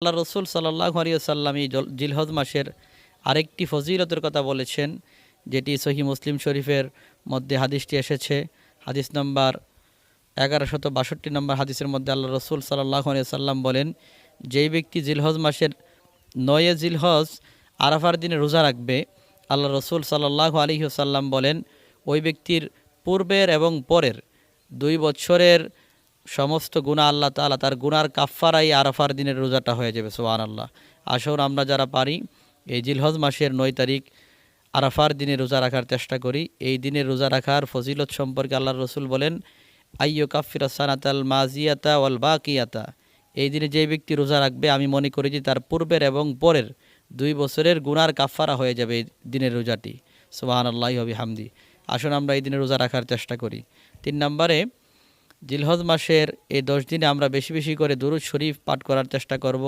আল্লাহ রসুল সাল্লাল্লাহু আলাইহি ওয়াসাল্লাম এই জিলহজ মাসের আরেকটি ফজিলতের কথা বলেছেন, যেটি সহিহ মুসলিম শরীফের মধ্যে হাদিসটি এসেছে। হাদিস নম্বর 1162 নম্বর হাদিসের মধ্যে আল্লাহ রসুল সাল্লাল্লাহু আলাইহি ওয়াসাল্লাম বলেন, যেই ব্যক্তি জিলহজ মাসের 9 জিলহজ আরাফার দিনে রোজা রাখবে, আল্লাহ রসুল সাল্লাল্লাহু আলাইহি ওয়াসাল্লাম বলেন, ওই ব্যক্তির পূর্বের এবং পরের 2 বছরের সমস্ত গুনাহ আল্লাহ তাআলা তার গুনার কাফফারাই আরাফার দিনের রোজাটা হয়ে যাবে। সুবহানাল্লাহ। আসুন আমরা যারা পারি এই জিলহজ মাসের 9 তারিখ আরাফার দিনে রোজা রাখার চেষ্টা করি। এই দিনে রোজা রাখার ফজিলত সম্পর্কে আল্লাহর রসুল বলেন, আইয়ু কাফিরা সানাতাল মাজিয়াতা ওয়াল বাকিয়াতা। এই দিনে যে ব্যক্তি রোজা রাখবে, আমি মনে করি যে তার পূর্বের এবং পরের 2 বছরের গুনার কাফফারা হয়ে যাবে এই দিনের রোজাটি। সুবহানাল্লাহি ওয়া বিহামদি। আসুন আমরা এই দিনে রোজা রাখার চেষ্টা করি। 3 নম্বরে, জিলহজ মাসের এই 10 দিনে আমরা বেশি বেশি করে দুরূদ শরীফ পাঠ করার চেষ্টা করব।